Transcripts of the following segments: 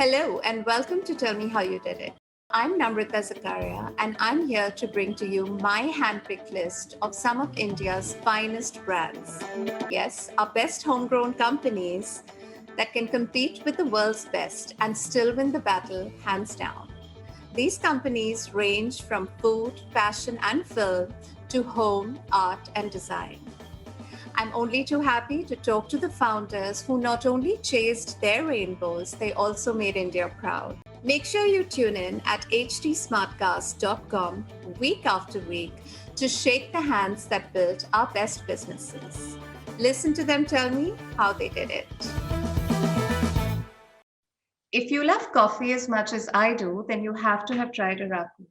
Hello, and welcome to Tell Me How You Did It. I'm Namrata Zakaria, and I'm here to bring to you my handpicked list of some of India's finest brands. Yes, our best homegrown companies that can compete with the world's best and still win the battle hands down. These companies range from food, fashion, and film to home, art, and design. I'm only too happy to talk to the founders who not only chased their rainbows, they also made India proud. Make sure you tune in at htsmartcast.com week after week to shake the hands that built our best businesses. Listen to them tell me how they did it. If you love coffee as much as I do, then you have to have tried Araku.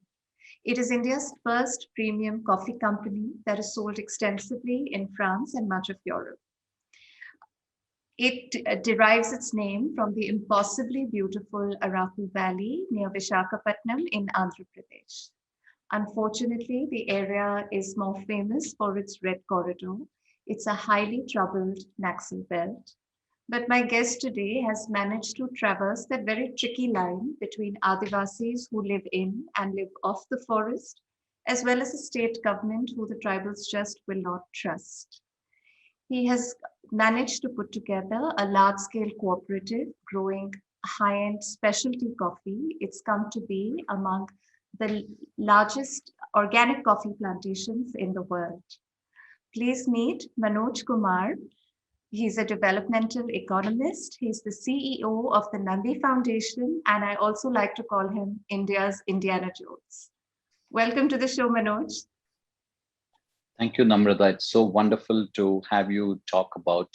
It is India's first premium coffee company that is sold extensively in France and much of Europe. It derives its name from the impossibly beautiful Araku Valley near Visakhapatnam in Andhra Pradesh. Unfortunately, the area is more famous for its red corridor. It's a highly troubled Naxal belt. But my guest today has managed to traverse that very tricky line between Adivasis who live in and live off the forest, as well as a state government who the tribals just will not trust. He has managed to put together a large-scale cooperative growing high-end specialty coffee. It's come to be among the largest organic coffee plantations in the world. Please meet Manoj Kumar. He's a developmental economist. He's the CEO of the Nandi Foundation, and I also like to call him India's Indiana Jones. Welcome to the show, Manoj. Thank you, Namrata. It's so wonderful to have you talk about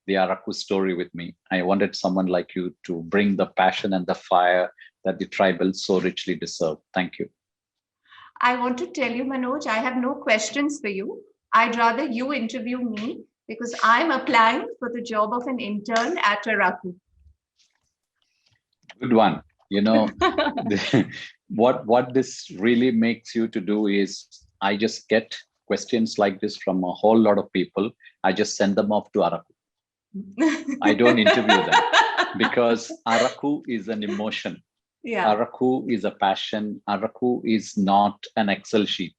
the Araku story with me. I wanted someone like you to bring the passion and the fire that the tribals so richly deserve. Thank you. I want to tell you, Manoj, I have no questions for you. I'd rather you interview me because I'm applying for the job of an intern at Araku. Good one. You know, what this really makes you to do is I just get questions like this from a whole lot of people. I just send them off to Araku. I don't interview them because Araku is an emotion. Yeah. Araku is a passion. Araku is not an Excel sheet,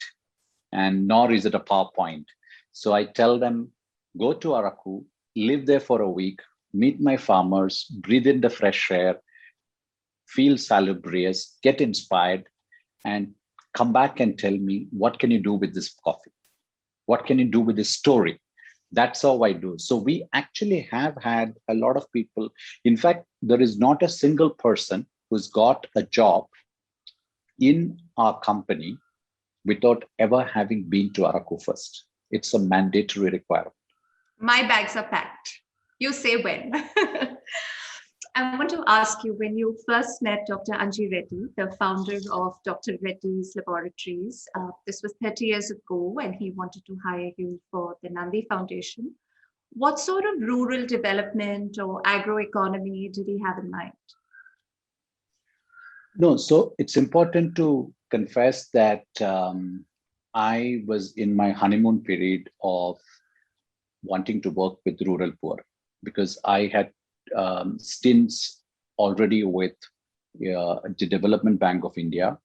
and nor is it a PowerPoint. So I tell them, go to Araku, live there for a week, meet my farmers, breathe in the fresh air, feel salubrious, get inspired, and come back and tell me, what can you do with this coffee? What can you do with this story? That's how I do. So we actually have had a lot of people. In fact, there is not a single person who's got a job in our company without ever having been to Araku first. It's a mandatory requirement. My bags are packed. You say when. I want to ask you, when you first met Dr. Anji Reddy, the founder of Dr. Reddy's Laboratories, this was 30 years ago, and he wanted to hire you for the Nandi Foundation. What sort of rural development or agroeconomy did he have in mind? No, so it's important to confess that I was in my honeymoon period of wanting to work with rural poor because I had stints already with the Development Bank of India,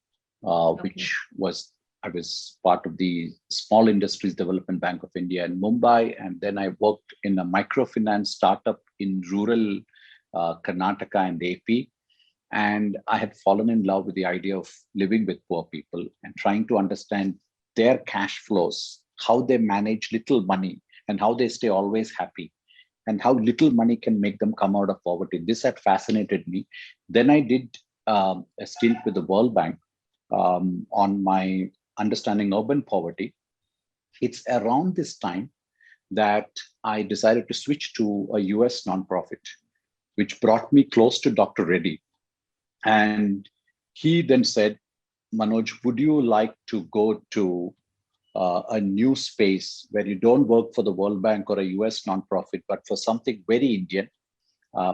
which was, I was part of the Small Industries Development Bank of India in Mumbai. And then I worked in a microfinance startup in rural Karnataka and AP. And I had fallen in love with the idea of living with poor people and trying to understand their cash flows, how they manage little money and how they stay always happy, and how little money can make them come out of poverty. This had fascinated me. Then I did a stint with the World Bank on my understanding urban poverty. It's around this time that I decided to switch to a US nonprofit, which brought me close to Dr. Reddy. And he then said, Manoj, would you like to go to a new space where you don't work for the World Bank or a US nonprofit, but for something very Indian?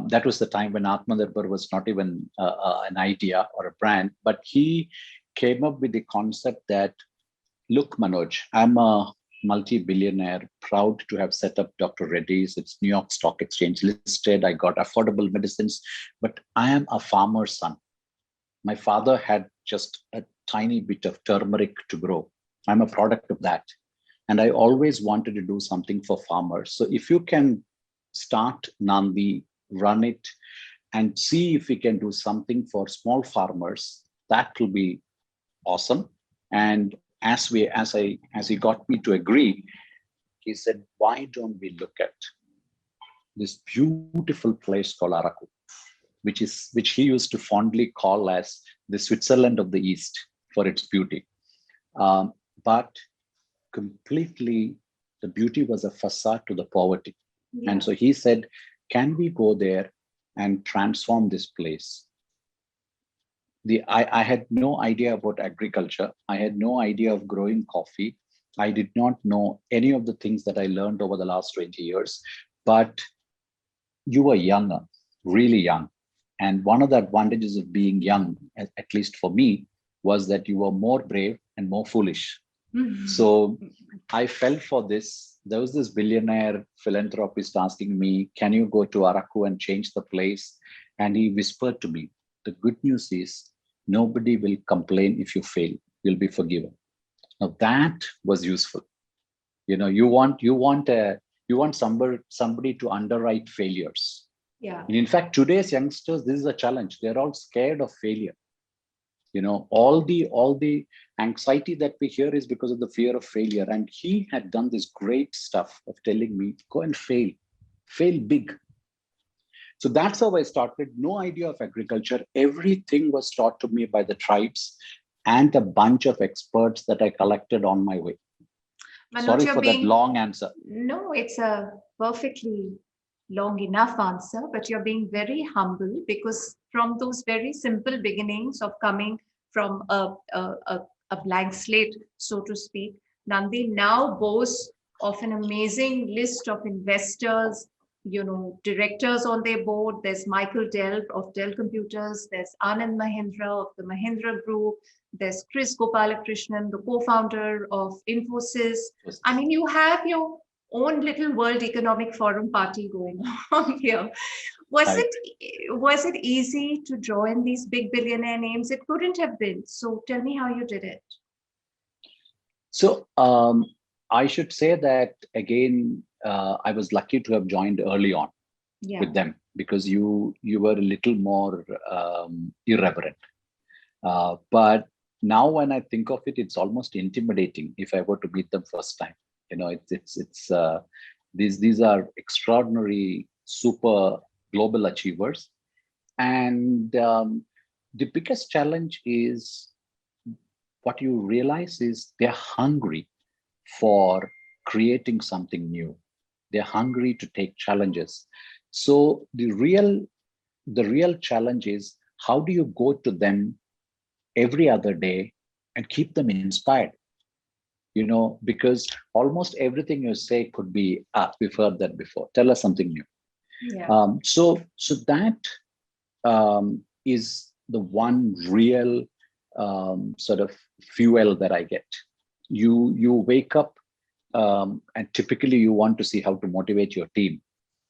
That was the time when Atmanirbhar was not even an idea or a brand, but he came up with the concept that, look, Manoj, I'm a multi-billionaire, proud to have set up Dr. Reddy's. It's New York Stock Exchange listed. I got affordable medicines, but I am a farmer's son. My father had just a tiny bit of turmeric to grow. I'm a product of that. And I always wanted to do something for farmers. So if you can start Nandi, run it, and see if we can do something for small farmers, that will be awesome. And as he got me to agree, he said, why don't we look at this beautiful place called Araku, which he used to fondly call as the Switzerland of the East for its beauty. But completely, the beauty was a facade to the poverty. Yeah. And so he said, can we go there and transform this place? I had no idea about agriculture. I had no idea of growing coffee. I did not know any of the things that I learned over the last 20 years. But you were younger, really young. And one of the advantages of being young, at least for me, was that you were more brave and more foolish. Mm-hmm. So I fell for this. There was this billionaire philanthropist asking me, can you go to Araku and change the place? And he whispered to me, the good news is nobody will complain if you fail. You'll be forgiven. Now that was useful. You know, you want somebody to underwrite failures. Yeah. And in fact, today's youngsters, this is a challenge. They're all scared of failure. You know, all the anxiety that we hear is because of the fear of failure. And he had done this great stuff of telling me, go and fail big. So that's how I started. No idea of agriculture. Everything was taught to me by the tribes and a bunch of experts that I collected on my way. Manoj, sorry for that long answer. No, it's a perfectly long enough answer, but you're being very humble because from those very simple beginnings of coming from a blank slate, so to speak, Nandi now boasts of an amazing list of investors, you know, directors on their board. There's Michael Dell of Dell Computers. There's Anand Mahindra of the Mahindra Group. There's Chris Gopalakrishnan, the co-founder of Infosys. I mean, you have your own little World Economic Forum party going on here. Was it easy to join these big billionaire names? It couldn't have been. So tell me how you did it. So I should say that again, I was lucky to have joined early on with them because you were a little more irreverent. But now when I think of it, it's almost intimidating if I were to meet them first time. You know, these are extraordinary, super global achievers. And the biggest challenge is what you realize is they're hungry for creating something new. They're hungry to take challenges. So the real challenge is how do you go to them every other day and keep them inspired? You know, because almost everything you say could be, we've heard that before. Tell us something new. Yeah. So that is the one real sort of fuel that I get. You wake up and typically you want to see how to motivate your team.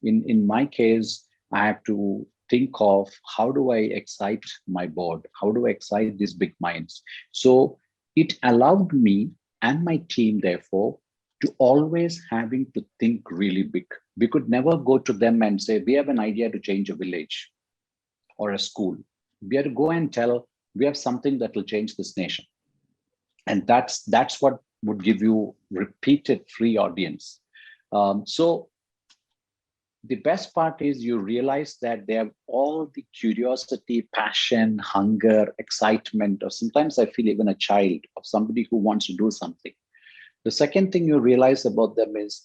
In my case, I have to think of how do I excite my board? How do I excite these big minds? So it allowed me and my team, therefore, to always having to think really big. We could never go to them and say, we have an idea to change a village or a school. We have to go and tell, we have something that will change this nation. And that's what would give you repeated free audience. So the best part is you realize that they have all the curiosity, passion, hunger, excitement, or sometimes I feel even a child of somebody who wants to do something. The second thing you realize about them is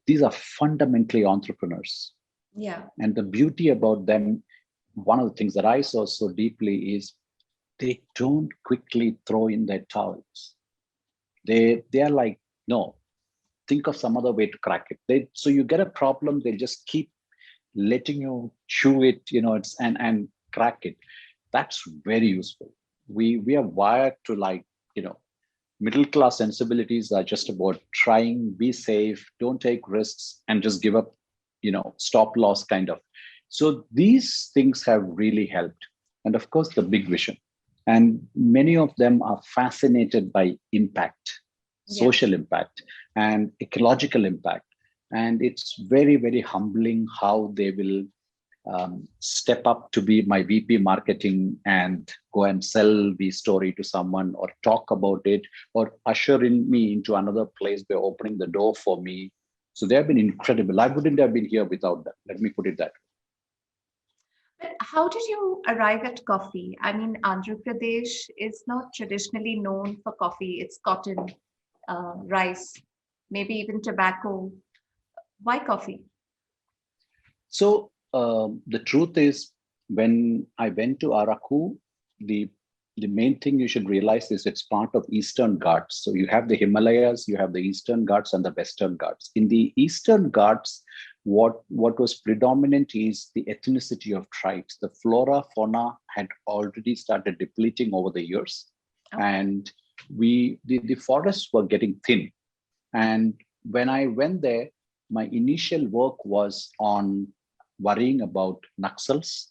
these are fundamentally entrepreneurs. Yeah. And the beauty about them, one of the things that I saw so deeply is they don't quickly throw in their towels. They are like, no, think of some other way to crack it. So you get a problem, they just keep letting you chew it, you know, and crack it. That's very useful. We are wired to, like, you know, middle class sensibilities are just about trying, be safe, don't take risks, and just give up, stop loss kind of. So these things have really helped. And of course, the big vision. And many of them are fascinated by impact, Yeah. social impact, and ecological impact. And it's very, very humbling how they will step up to be my VP marketing and go and sell the story to someone or talk about it or usher in me into another place by opening the door for me. So they have been incredible. I wouldn't have been here without them. Let me put it that way. But how did you arrive at coffee? I mean, Andhra Pradesh is not traditionally known for coffee. It's cotton, rice, maybe even tobacco. Why coffee? So the truth is, when I went to Araku, the the main thing you should realize is it's part of Eastern Ghats. So you have the Himalayas, you have the Eastern Ghats and the Western Ghats. In the Eastern Ghats, what was predominant is the ethnicity of tribes. The flora, fauna had already started depleting over the years. Okay. And the forests were getting thin. And when I went there, my initial work was on worrying about Naxals,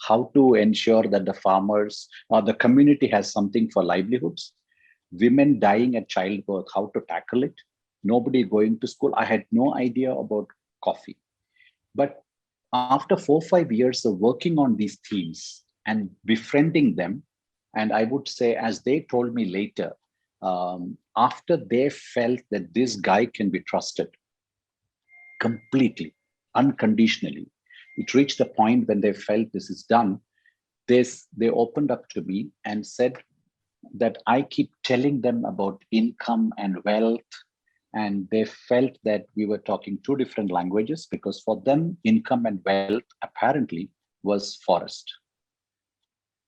how to ensure that the farmers or the community has something for livelihoods, women dying at childbirth, how to tackle it, nobody going to school. I had no idea about coffee. But after 4 5 years of working on these themes and befriending them, and I would say, as they told me later, after they felt that this guy can be trusted completely, unconditionally, it reached a point when they felt this is done. They opened up to me and said that I keep telling them about income and wealth, and they felt that we were talking two different languages because for them, income and wealth apparently was forest.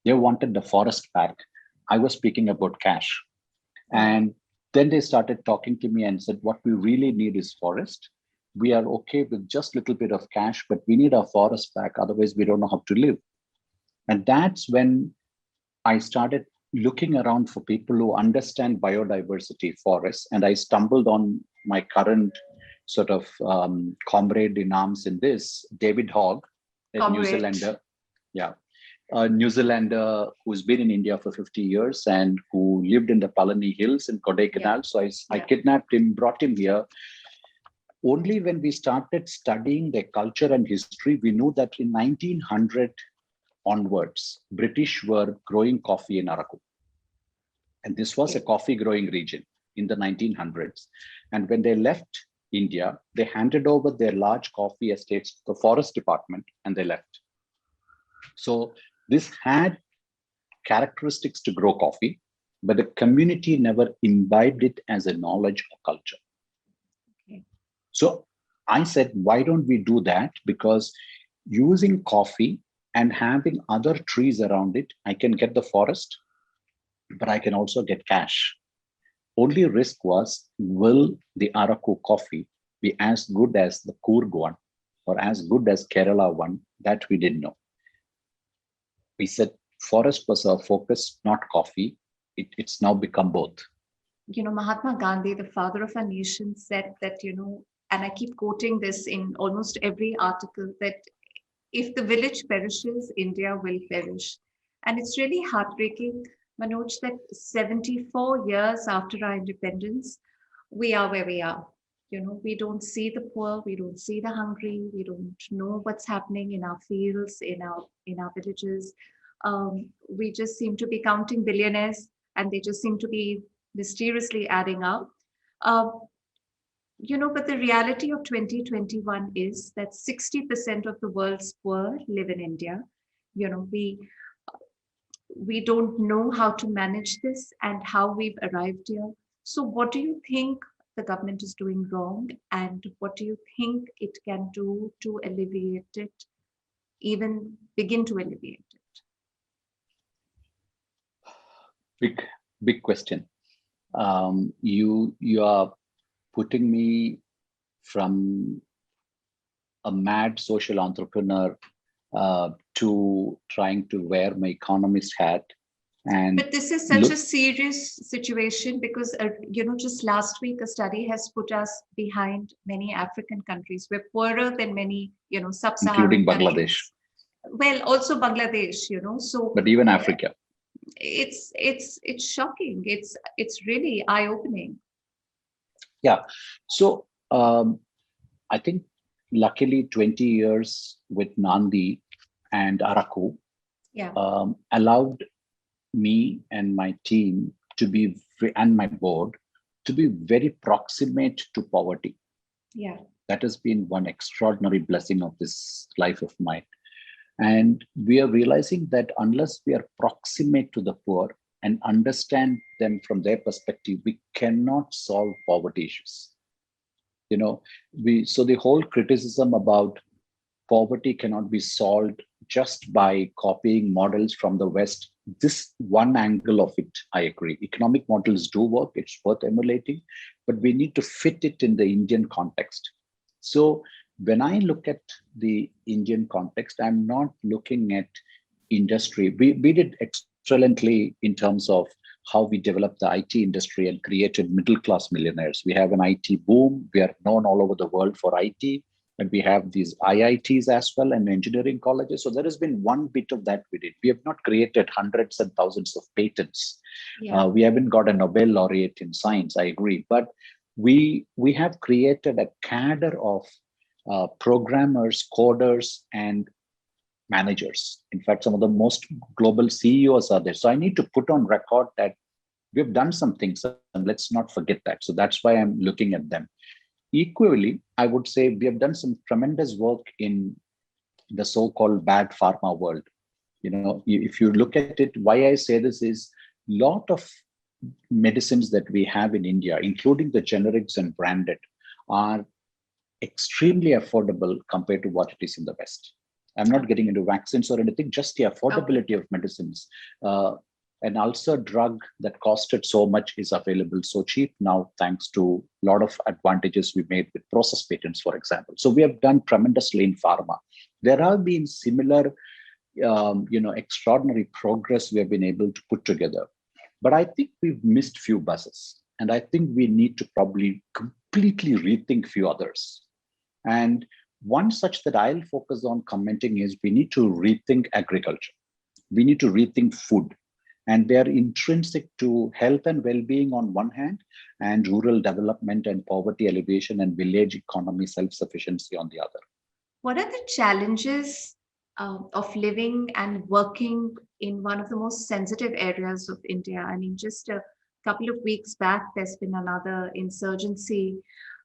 They wanted the forest back. I was speaking about cash. And then they started talking to me and said, what we really need is forest. We are okay with just a little bit of cash, but we need our forest back. Otherwise, we don't know how to live. And that's when I started looking around for people who understand biodiversity forests. And I stumbled on my current sort of comrade in arms in this, David Hogg, a New Zealander. Yeah. A New Zealander who's been in India for 50 years and who lived in the Palani Hills in Kodaikanal. Yeah. So I kidnapped him, brought him here. Only when we started studying their culture and history, we knew that in 1900 onwards, British were growing coffee in Araku. And this was a coffee growing region in the 1900s. And when they left India, they handed over their large coffee estates to the forest department and they left. So this had characteristics to grow coffee, but the community never imbibed it as a knowledge or culture. Okay. So I said, why don't we do that? Because using coffee and having other trees around it, I can get the forest, but I can also get cash. Only risk was, will the Araku coffee be as good as the Coorg one or as good as Kerala one? That we didn't know. We said forest was our focus, not coffee. It's now become both. Mahatma Gandhi, the father of our nation, said that, and I keep quoting this in almost every article, that if the village perishes, India will perish. And it's really heartbreaking, Manoj, that 74 years after our independence, we are where we are. We don't see the poor, we don't see the hungry, we don't know what's happening in our fields, in our villages. We just seem to be counting billionaires, and they just seem to be mysteriously adding up. But the reality of 2021 is that 60% of the world's poor live in India. We don't know how to manage this and how we've arrived here. So what do you think the government is doing wrong, and what do you think it can do to alleviate it, even begin to alleviate it? Big question. You are putting me from a mad social entrepreneur to trying to wear my economist hat And But this is such a look, serious situation because, just last week, a study has put us behind many African countries. We're poorer than many, including sub-Saharan Bangladesh, countries. Well, also Bangladesh, so but even Africa. it's shocking. It's really eye-opening. Yeah. So I think luckily 20 years with Nandi and Araku Yeah, allowed me and my team to be, and my board, to be very proximate to poverty. yeah, That has been one extraordinary blessing of this life of mine. And we are realizing that unless we are proximate to the poor and understand them from their perspective, we cannot solve poverty issues. So the whole criticism about poverty cannot be solved just by copying models from the West. This one angle of it, I agree. Economic models do work, it's worth emulating, but we need to fit it in the Indian context. So when I look at the Indian context, I'm not looking at industry. We did excellently in terms of how we developed the IT industry and created middle class millionaires. We have an IT boom. We are known all over the world for IT. And we have these IITs as well and engineering colleges. So there has been one bit of that we did. We have not created hundreds and thousands of patents. yeah. We haven't got a Nobel laureate in science, I agree. But we have created a cadre of programmers, coders, and managers. In fact, some of the most global CEOs are there. So I need to put on record that we've done some things, and let's not forget that. So that's why I'm looking at them. Equally, I would say we have done some tremendous work in the so-called bad pharma world. If you look at it, why I say this is lot of medicines that we have in India, including the generics and branded, are extremely affordable compared to what it is in the West. I'm not getting into vaccines or anything, just the affordability of medicines. An ulcer drug that costed so much is available so cheap now, thanks to a lot of advantages we made with process patents, for example. So we have done tremendously in pharma. There have been similar, extraordinary progress we have been able to put together. But I think we've missed few buses. And I think we need to probably completely rethink few others. And one such that I'll focus on commenting is we need to rethink agriculture. We need to rethink food. And they are intrinsic to health and well-being on one hand, and rural development and poverty alleviation and village economy self-sufficiency on the other. What are the challenges of living and working in one of the most sensitive areas of India? I mean, just a couple of weeks back, there's been another insurgency.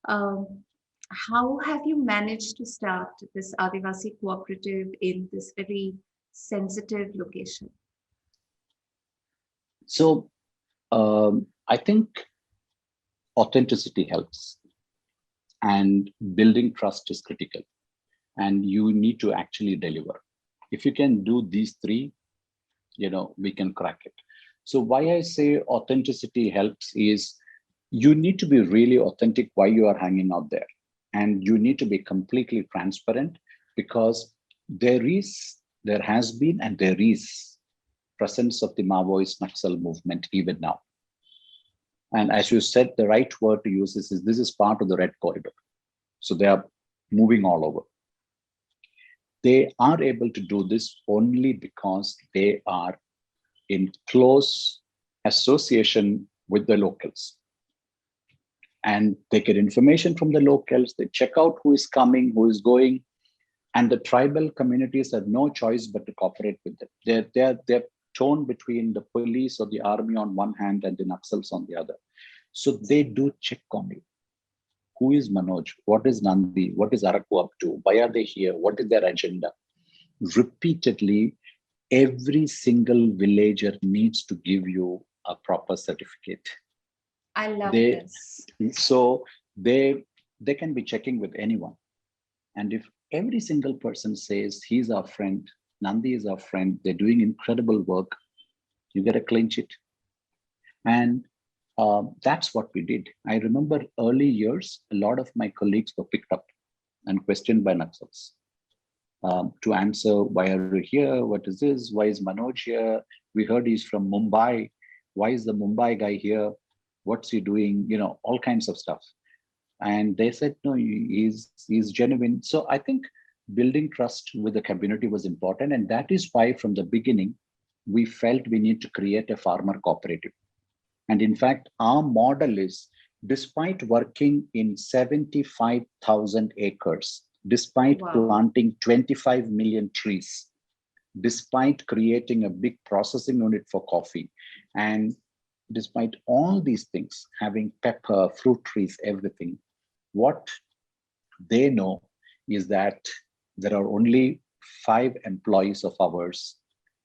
How have you managed to start this Adivasi cooperative in this very sensitive location? So I think authenticity helps, and building trust is critical, and you need to actually deliver. If you can do these three, we can crack it. So why I say authenticity helps is you need to be really authentic why you are hanging out there. And you need to be completely transparent, because there has been, and there is presence of the Maoist Naxal movement even now. And as you said, the right word to use this is part of the red corridor. So they are moving all over. They are able to do this only because they are in close association with the locals. And they get information from the locals, they check out who is coming, who is going, and the tribal communities have no choice but to cooperate with them. They're torn between the police or the army on one hand and the Naxals on the other. So they do check on you. Who is Manoj? What is Nandi? What is Araku up to? Why are they here? What is their agenda? Repeatedly, every single villager needs to give you a proper certificate. I love this. So they can be checking with anyone. And if every single person says, he's our friend, Nandi is our friend, they're doing incredible work, you get a clean sheet. And that's what we did. I remember early years, a lot of my colleagues were picked up and questioned by Naxals. to answer, why are you here? What is this? Why is Manoj here? We heard he's from Mumbai. Why is the Mumbai guy here? What's he doing? All kinds of stuff. And they said, no, he's genuine. So I think building trust with the community was important. And that is why from the beginning, we felt we need to create a farmer cooperative. And in fact, our model is, despite working in 75,000 acres, despite planting 25 million trees, despite creating a big processing unit for coffee, and despite all these things, having pepper, fruit trees, everything, what they know is that there are only 5 employees of ours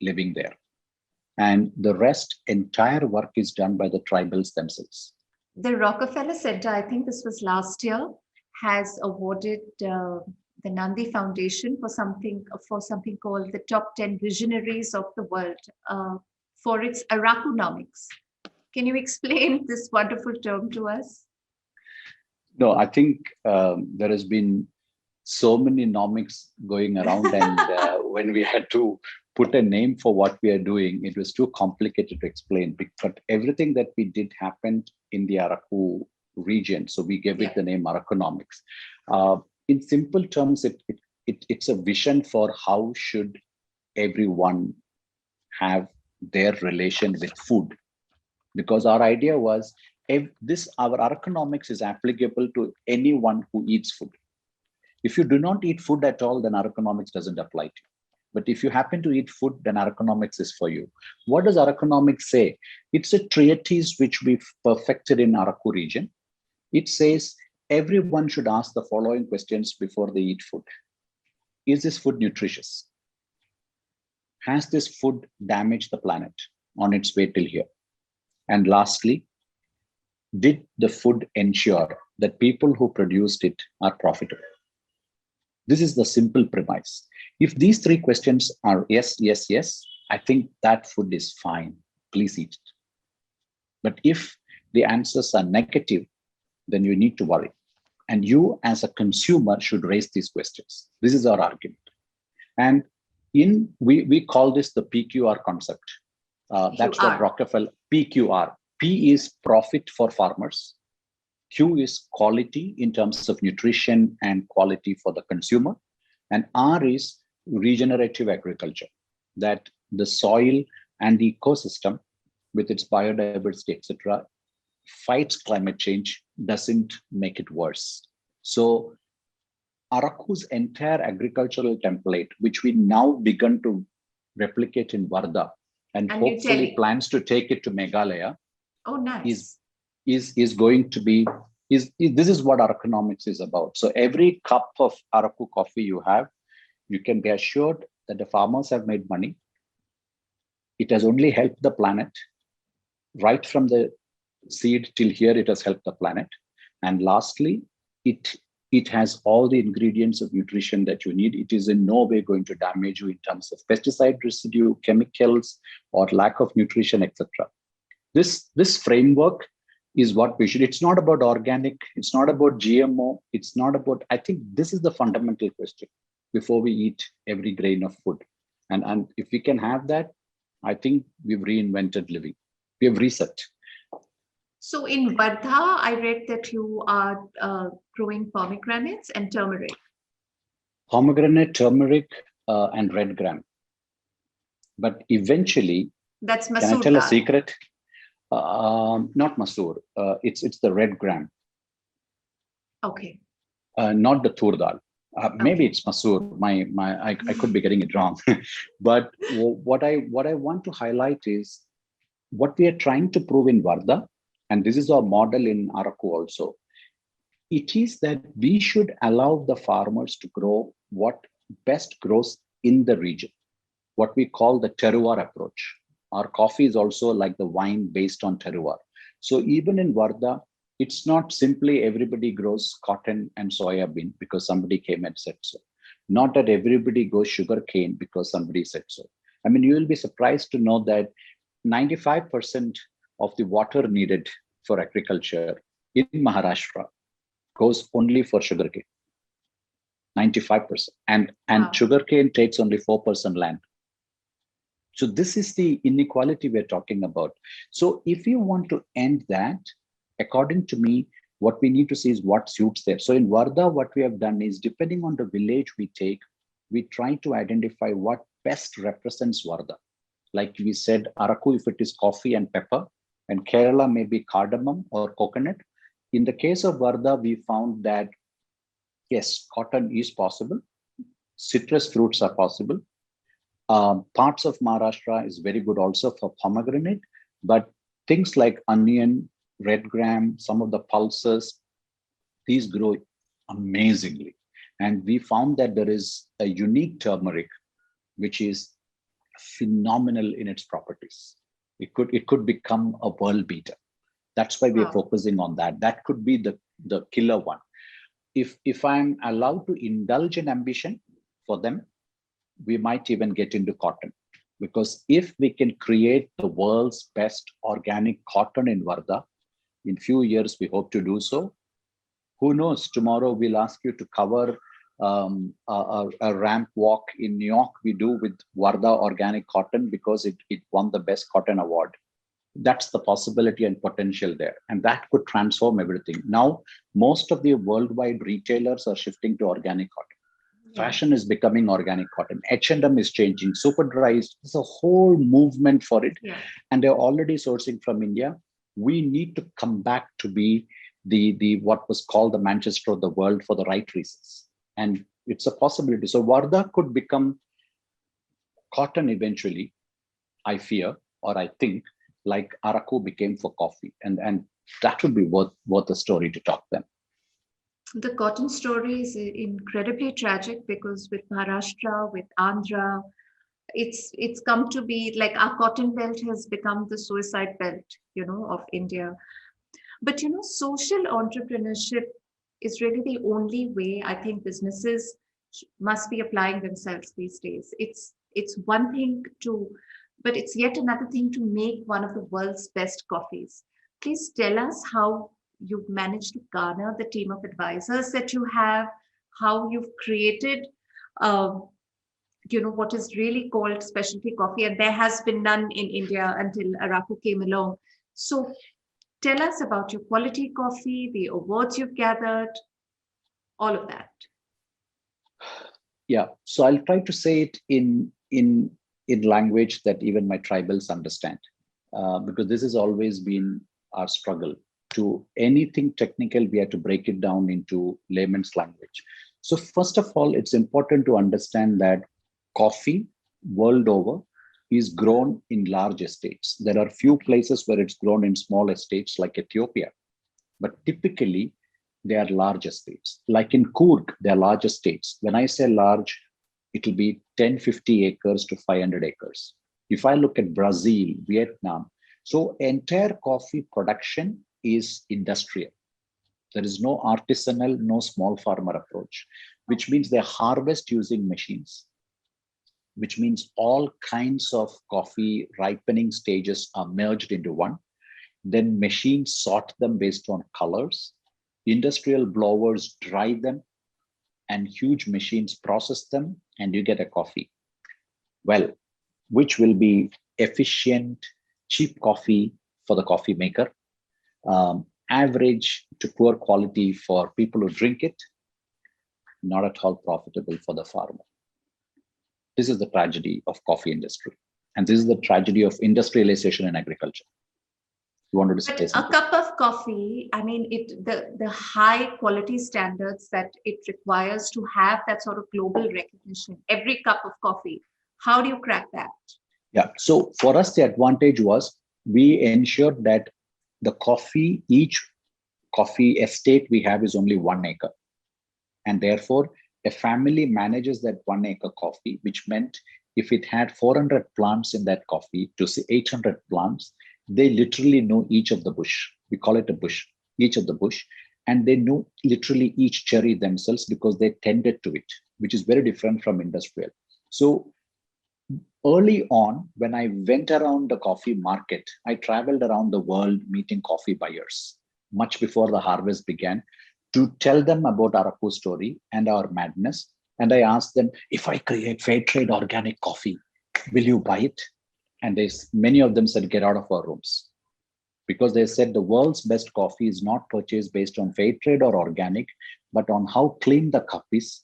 living there. And the rest, entire work is done by the tribals themselves. The Rockefeller Center, I think this was last year, has awarded the Nandi Foundation for something called the top 10 visionaries of the world for its Arakunomics. Can you explain this wonderful term to us? No, I think there has been so many nomics going around, and when we had to put a name for what we are doing, it was too complicated to explain. But everything that we did happened in the Araku region, so we gave it the name Arakunomics. In simple terms, it's a vision for how should everyone have their relation with food, because our idea was our Arakunomics is applicable to anyone who eats food. If you do not eat food at all, then Arakunomics doesn't apply to you. But if you happen to eat food, then Arakunomics is for you. What does Arakunomics say? It's a treatise which we perfected in Araku region. It says everyone should ask the following questions before they eat food. Is this food nutritious? Has this food damaged the planet on its way till here? And lastly, did the food ensure that people who produced it are profitable? This is the simple premise. If these 3 questions are yes, yes, yes, I think that food is fine. Please eat it. But if the answers are negative, then you need to worry. And you as a consumer should raise these questions. This is our argument. And we call this the PQR concept. That's what Rockefeller, PQR. P is profit for farmers. Q is quality in terms of nutrition and quality for the consumer. And R is regenerative agriculture, that the soil and the ecosystem with its biodiversity, etc., fights climate change, doesn't make it worse. So Araku's entire agricultural template, which we now begun to replicate in Varda, and hopefully plans to take it to Meghalaya. Oh, nice. Is going to be, this is what Arakunomics is about. So every cup of Araku coffee you have, you can be assured that the farmers have made money. It has only helped the planet. Right from the seed till here, it has helped the planet. And lastly, it has all the ingredients of nutrition that you need. It is in no way going to damage you in terms of pesticide residue, chemicals, or lack of nutrition, etc. This framework is what we should. It's not about organic. It's not about GMO. It's not about, I think this is the fundamental question before we eat every grain of food. And if we can have that, I think we've reinvented living. We have reset. So in Vardha, I read that you are growing pomegranates and turmeric. Pomegranate, turmeric, and red gram. But eventually, that's masoor can I tell dal. A secret? Not masoor. It's the red gram. Okay. Not the tur dal. Maybe it's masoor. I could be getting it wrong. But what I want to highlight is what we are trying to prove in Varda, and this is our model in Araku also. It is that we should allow the farmers to grow what best grows in the region, what we call the terroir approach. Our coffee is also like the wine based on terroir. So even in Varda, it's not simply everybody grows cotton and soya bean because somebody came and said so. Not that everybody grows sugar cane because somebody said so. I mean, you will be surprised to know that 95% of the water needed for agriculture in Maharashtra goes only for sugarcane. 95%. And Wow. sugarcane takes only 4% land. So this is the inequality we're talking about. So if you want to end that, according to me, what we need to see is what suits there. So in Varda, what we have done is, depending on the village we take, we try to identify what best represents Varda. Like we said, Araku, if it is coffee and pepper, and Kerala may be cardamom or coconut. In the case of Varda, we found that, yes, cotton is possible. Citrus fruits are possible. Parts of Maharashtra is very good also for pomegranate, but things like onion, red gram, some of the pulses, these grow amazingly. And we found that there is a unique turmeric, which is phenomenal in its properties. It could become a world beater. That's why we are focusing on that. That could be the killer one. If I'm allowed to indulge in ambition for them, we might even get into cotton, because if we can create the world's best organic cotton in Varda, in few years we hope to do so. Who knows, tomorrow we'll ask you to cover a ramp walk in New York we do with Varda organic cotton because it won the best cotton award. That's the possibility and potential there, and that could transform everything. Now most of the worldwide retailers are shifting to organic cotton. Fashion is becoming organic cotton. H&M is changing. Superdry is, there's a whole movement for it. And they're already sourcing from India. We need to come back to be the what was called the Manchester of the world for the right reasons. And it's a possibility. So Varda could become cotton eventually, I fear, or I think, like Araku became for coffee. And that would be worth a story to talk then. The cotton story is incredibly tragic because with Maharashtra, with Andhra, it's come to be like our cotton belt has become the suicide belt, of India. But social entrepreneurship is really the only way I think businesses must be applying themselves these days. It's one thing but it's yet another thing to make one of the world's best coffees. Please tell us how you've managed to garner the team of advisors that you have, how you've created, what is really called specialty coffee, and there has been none in India until Araku came along. So tell us about your quality coffee, the awards you've gathered, all of that. Yeah, so I'll try to say it in language that even my tribals understand, because this has always been our struggle. To anything technical, we have to break it down into layman's language. So first of all, it's important to understand that coffee world over is grown in large estates. There are few places where it's grown in small estates like Ethiopia, but typically they are large estates. Like in Coorg, they are large estates. When I say large, it will be 10-50 acres to 500 acres. If I look at Brazil, Vietnam, so entire coffee production is industrial. There is no artisanal, no small farmer approach, which means they harvest using machines, which means all kinds of coffee ripening stages are merged into one. Then machines sort them based on colors. Industrial blowers dry them, and huge machines process them, and you get a coffee. Well, which will be efficient, cheap coffee for the coffee maker, average to poor quality for people who drink it, not at all profitable for the farmer. This is the tragedy of coffee industry. And this is the tragedy of industrialization in agriculture. You wanted to say something? A cup of coffee, I mean, the high quality standards that it requires to have that sort of global recognition, every cup of coffee, how do you crack that? Yeah, so for us, the advantage was we ensured that each coffee estate we have is only 1 acre. And therefore, a family manages that 1 acre coffee, which meant if it had 400 plants in that coffee to say 800 plants, they literally know each of the bush. We call it a bush, each of the bush. And they know literally each cherry themselves because they tended to it, which is very different from industrial. So early on, when I went around the coffee market, I traveled around the world meeting coffee buyers much before the harvest began, to tell them about Araku story and our madness. And I asked them, if I create fair trade organic coffee, will you buy it? And many of them said, get out of our rooms. Because they said the world's best coffee is not purchased based on fair trade or organic, but on how clean the cup is,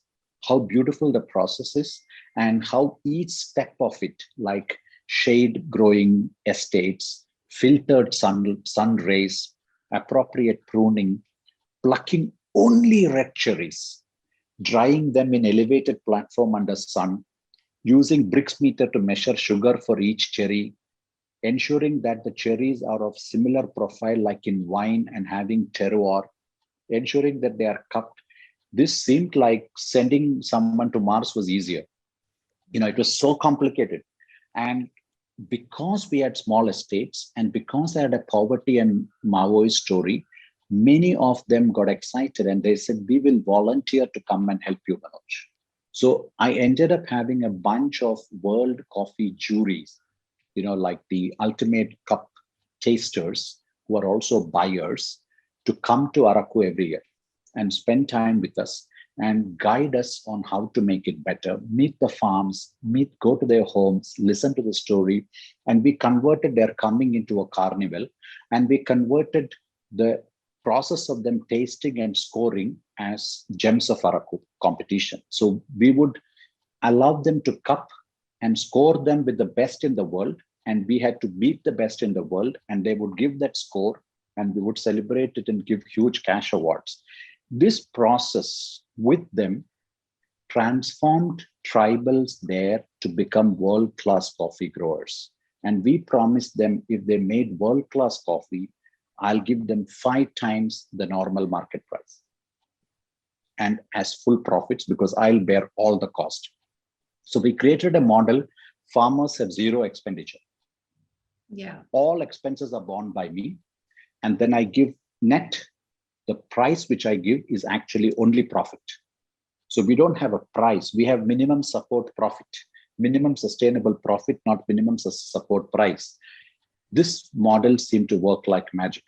how beautiful the process is, and how each step of it, like shade growing estates, filtered sun rays, appropriate pruning, plucking only red cherries, drying them in elevated platform under sun, using bricks meter to measure sugar for each cherry, ensuring that the cherries are of similar profile like in wine and having terroir, ensuring that they are cupped. This seemed like sending someone to Mars was easier. It was so complicated. And because we had small estates and because I had a poverty and Maoist story, many of them got excited and they said, we will volunteer to come and help you, Manoj. So I ended up having a bunch of world coffee juries, like the ultimate cup tasters who are also buyers, to come to Araku every year and spend time with us and guide us on how to make it better, meet the farms, go to their homes, listen to the story. And we converted their coming into a carnival, and we converted the process of them tasting and scoring as gems of Araku competition. So we would allow them to cup and score them with the best in the world. And we had to beat the best in the world, and they would give that score and we would celebrate it and give huge cash awards. This process with them transformed tribals there to become world-class coffee growers. And we promised them if they made world-class coffee, I'll give them 5 times the normal market price and as full profits because I'll bear all the cost. So we created a model. Farmers have zero expenditure. Yeah. All expenses are borne by me. And then I give net. The price which I give is actually only profit. So we don't have a price. We have minimum support profit, minimum sustainable profit, not minimum support price. This model seemed to work like magic.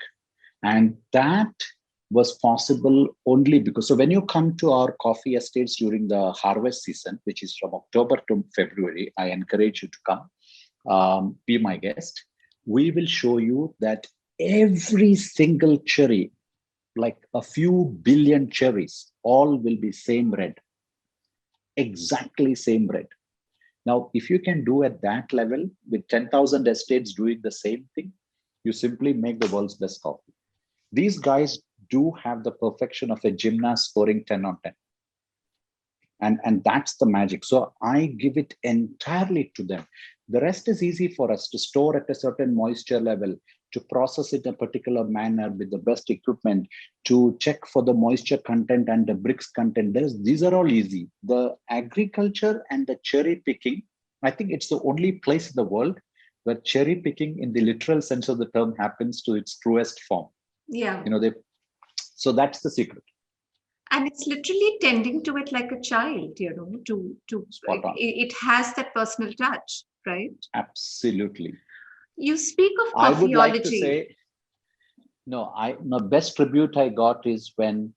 And that was possible only because, so when you come to our coffee estates during the harvest season, which is from October to February, I encourage you to come, be my guest. We will show you that every single cherry, like a few billion cherries, all will be same red, exactly same red. Now, if you can do at that level with 10,000 estates doing the same thing, you simply make the world's best coffee. These guys do have the perfection of a gymnast scoring 10 on 10. And that's the magic. So I give it entirely to them. The rest is easy for us to store at a certain moisture level, to process it in a particular manner with the best equipment, to check for the moisture content and the bricks content. These are all easy. The agriculture and the cherry picking, I think it's the only place in the world where cherry picking in the literal sense of the term happens to its truest form. Yeah. So that's the secret. And it's literally tending to it like a child, it has that personal touch, right? Absolutely. You speak of coffeeology. I would like to say, the best tribute I got is when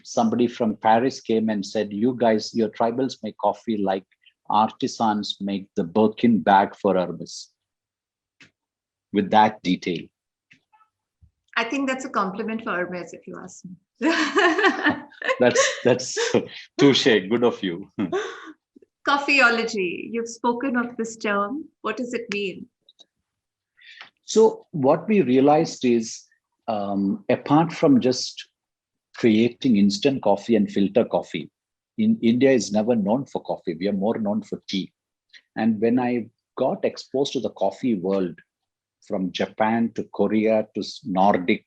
somebody from Paris came and said, you guys, your tribals make coffee like artisans make the Birkin bag for Hermes, with that detail. I think that's a compliment for Hermes, if you ask me. That's touche, good of you. Coffeeology, you've spoken of this term. What does it mean? So what we realized is, apart from just creating instant coffee and filter coffee, India is never known for coffee. We are more known for tea. And when I got exposed to the coffee world, from Japan to Korea to Nordic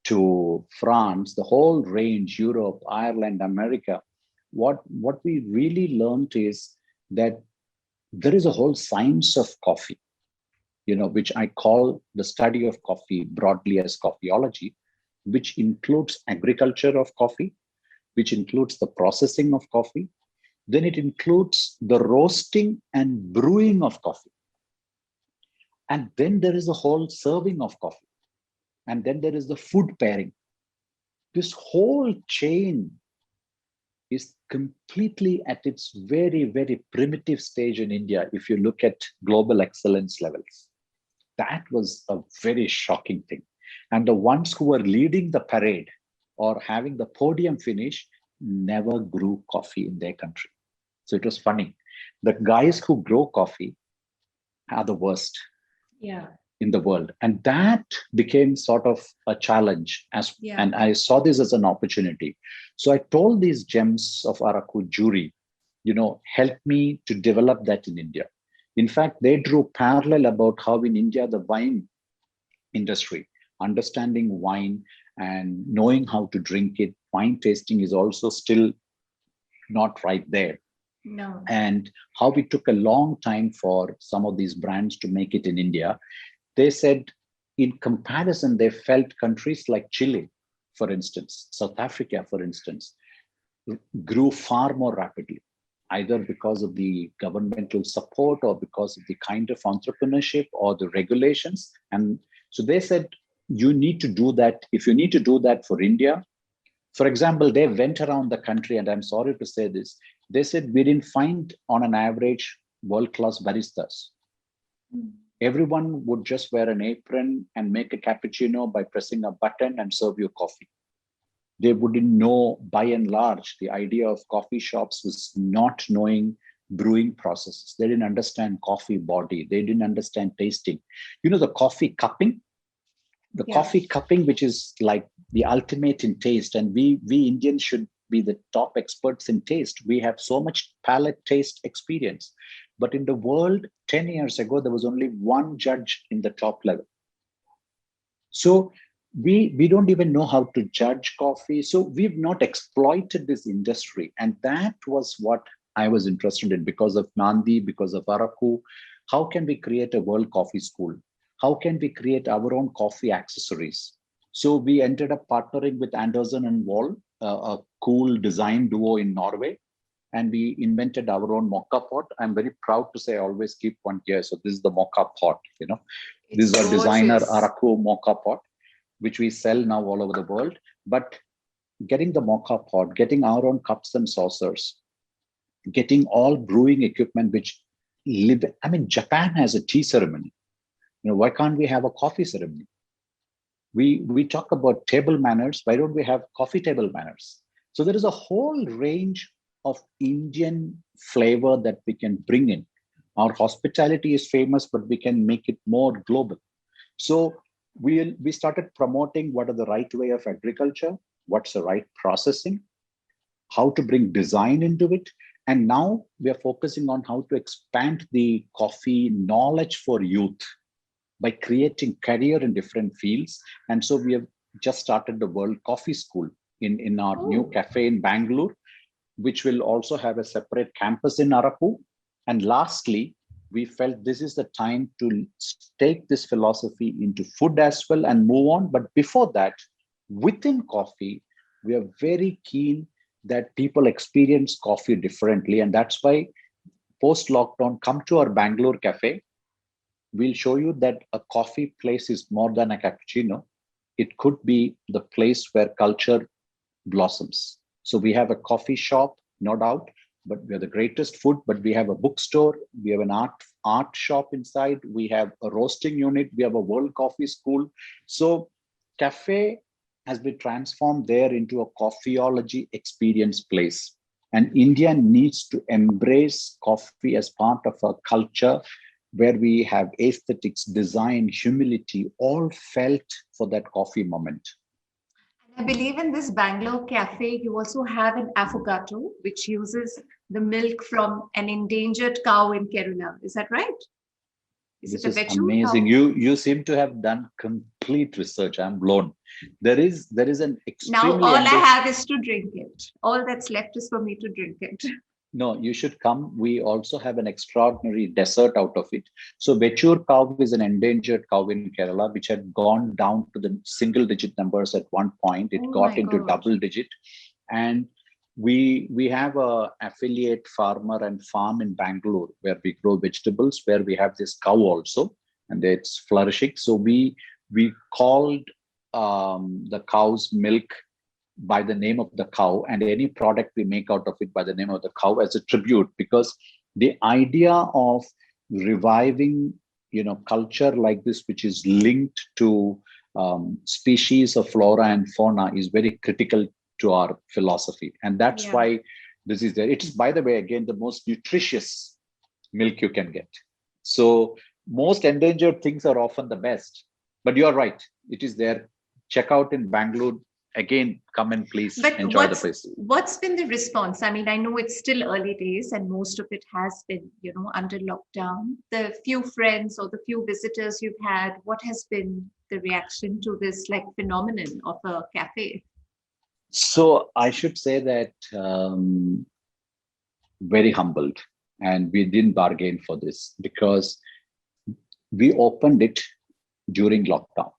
to France, the whole range, Europe, Ireland, America, what we really learned is that there is a whole science of coffee, which I call the study of coffee broadly as coffeeology, which includes agriculture of coffee, which includes the processing of coffee. Then it includes the roasting and brewing of coffee. And then there is the whole serving of coffee. And then there is the food pairing. This whole chain is completely at its very, very primitive stage in India. If you look at global excellence levels, that was a very shocking thing. And the ones who were leading the parade or having the podium finish never grew coffee in their country. So it was funny. The guys who grow coffee are the worst. Yeah. In the world, and that became sort of a challenge and I saw this as an opportunity. So I told these gems of Araku jury, help me to develop that in India. In fact, they drew parallel about how in India the wine industry, understanding wine and knowing how to drink it, wine tasting is also still not right there. No. And how it took a long time for some of these brands to make it in India. They said, in comparison, they felt countries like Chile, for instance, South Africa, for instance, grew far more rapidly, either because of the governmental support or because of the kind of entrepreneurship or the regulations. And so they said, you need to do that. If you need to do that for India, for example, they went around the country, and I'm sorry to say this, they said, we didn't find on an average world-class baristas. Everyone would just wear an apron and make a cappuccino by pressing a button and serve you coffee. They wouldn't know, by and large, the idea of coffee shops was not knowing brewing processes. They didn't understand coffee body. They didn't understand tasting. The coffee cupping, coffee cupping, which is like the ultimate in taste. And we Indians should be the top experts in taste. We have so much palate taste experience. But in the world, 10 years ago, there was only one judge in the top level. So we don't even know how to judge coffee. So we've not exploited this industry. And that was what I was interested in because of Nandi, because of Araku. How can we create a world coffee school? How can we create our own coffee accessories? So we ended up partnering with Anderson and Wall, a cool design duo in Norway. And we invented our own mocha pot. I'm very proud to say I always keep one here. So this is the mocha pot, This is a designer Araku mocha pot, which we sell now all over the world. But getting the mocha pot, getting our own cups and saucers, getting all brewing equipment, Japan has a tea ceremony. Why can't we have a coffee ceremony? We talk about table manners. Why don't we have coffee table manners? So there is a whole range of Indian flavor that we can bring in. Our hospitality is famous, but we can make it more global. So we started promoting what are the right way of agriculture, what's the right processing, how to bring design into it. And now we are focusing on how to expand the coffee knowledge for youth by creating career in different fields. And so we have just started the World Coffee School in our new cafe in Bangalore, which will also have a separate campus in Araku. And lastly, we felt this is the time to take this philosophy into food as well and move on. But before that, within coffee, we are very keen that people experience coffee differently. And that's why post-lockdown, come to our Bangalore cafe. We'll show you that a coffee place is more than a cappuccino. It could be the place where culture blossoms. So we have a coffee shop, no doubt, but we are the greatest food, but we have a bookstore, we have an art shop inside, we have a roasting unit, we have a world coffee school. So cafe has been transformed there into a coffeeology experience place. And India needs to embrace coffee as part of a culture where we have aesthetics, design, humility, all felt for that coffee moment. I believe in this Bangalore cafe, you also have an affogato, which uses the milk from an endangered cow in Kerala. Is that right? This is amazing. You seem to have done complete research. I'm blown. There is an extremely. Now all I have is to drink it. All that's left is for me to drink it. No, you should come. We also have an extraordinary dessert out of it. So Vechur cow is an endangered cow in Kerala, which had gone down to the single digit numbers at one point. It got into double digit. And we have a affiliate farmer and farm in Bangalore where we grow vegetables, where we have this cow also, and it's flourishing. So we called the cow's milk by the name of the cow, and any product we make out of it by the name of the cow as a tribute, because the idea of reviving, culture like this, which is linked to species of flora and fauna, is very critical to our philosophy. And that's Yeah. why this is there. It is, by the way, again, the most nutritious milk you can get. So most endangered things are often the best, but you're right. It is there. Check out in Bangalore. Again, come and please But enjoy the place. what's been the response? I mean, I know it's still early days and most of it has been, under lockdown. The few friends or the few visitors you've had, what has been the reaction to this like phenomenon of a cafe? So I should say that very humbled, and we didn't bargain for this because we opened it during lockdown.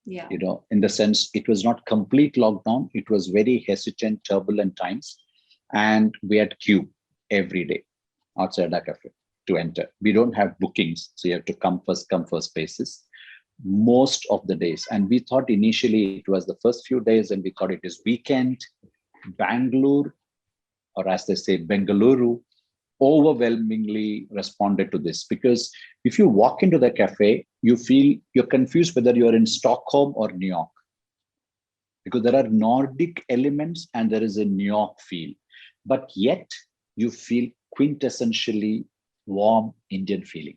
Yeah. In the sense it was not complete lockdown. It was very hesitant, turbulent times. And we had queue every day outside our cafe to enter. We don't have bookings. So you have to come first basis most of the days. And we thought initially it was the first few days and we thought it is weekend. Bangalore, or as they say, Bengaluru, overwhelmingly responded to this, because if you walk into the cafe, you feel you're confused whether you're in Stockholm or New York, because there are Nordic elements and there is a New York feel, but yet you feel quintessentially warm Indian feeling.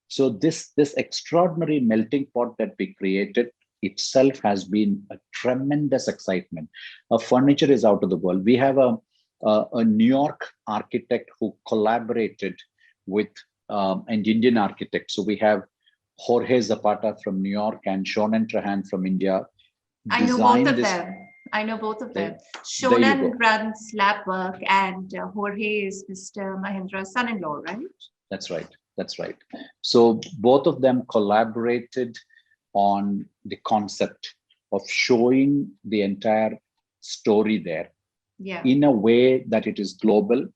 So this extraordinary melting pot that we created itself has been a tremendous excitement. Our furniture is out of the world. We have a New York architect who collaborated with an Indian architect. So we have Jorge Zapata from New York and Shonan Trahan from India. I know both of them. Shonan runs lab work and Jorge is Mr. Mahendra's son-in-law, right? That's right. So both of them collaborated on the concept of showing the entire story there. Yeah. In a way that it is global,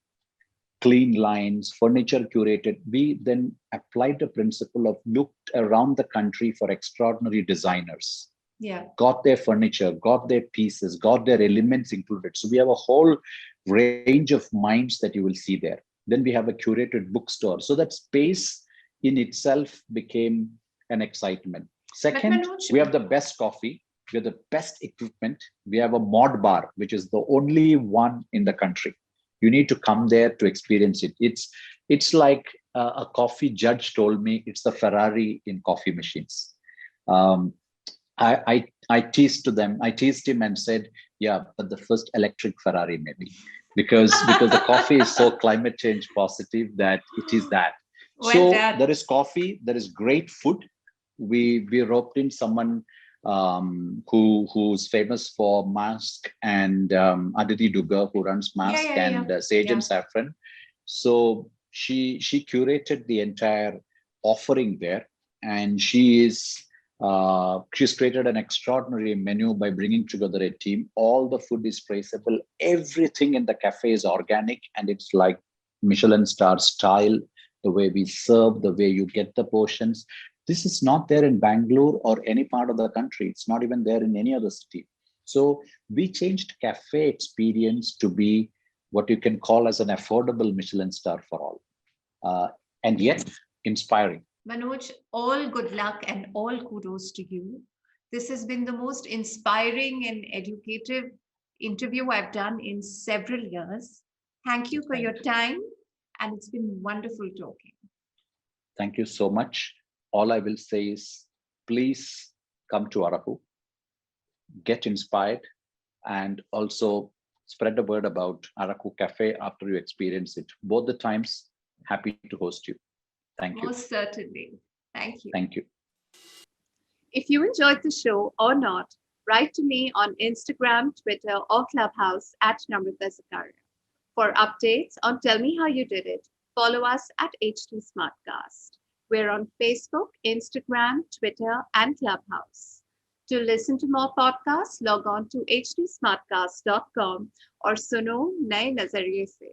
clean lines, furniture curated. We then applied the principle of looked around the country for extraordinary designers. Yeah. Got their furniture, got their pieces, got their elements included. So we have a whole range of minds that you will see there. Then we have a curated bookstore. So that space in itself became an excitement. Second, we have the best coffee. We have the best equipment. We have a mod bar, which is the only one in the country. You need to come there to experience it. It's like a coffee judge told me, it's the Ferrari in coffee machines. I teased him and said, yeah, but the first electric Ferrari maybe, because the coffee is so climate change positive that it is that. Well, so there is coffee, there is great food. We roped in someone who's famous for Mask and Aditi Duga, who runs Mask and Sage and Saffron. So she curated the entire offering there, and she's created an extraordinary menu by bringing together a team. All the food is traceable. Everything in the cafe is organic, and it's like Michelin star style. The way we serve, the way you get the portions. This is not there in Bangalore or any part of the country. It's not even there in any other city. So we changed cafe experience to be what you can call as an affordable Michelin star for all, and yet inspiring. Manoj, all good luck and all kudos to you. This has been the most inspiring and educative interview I've done in several years. Thank you for your time, and it's been wonderful talking. Thank you so much. All I will say is, please come to Araku, get inspired, and also spread the word about Araku Cafe after you experience it. Both the times, happy to host you. Thank you. Most certainly. Thank you. Thank you. If you enjoyed the show or not, write to me on Instagram, Twitter, or Clubhouse at Namrata Zakaria. For updates on Tell Me How You Did It, follow us at HT Smartcast. We're on Facebook, Instagram, Twitter, and Clubhouse. To listen to more podcasts, log on to htsmartcast.com or suno naye nazariye se.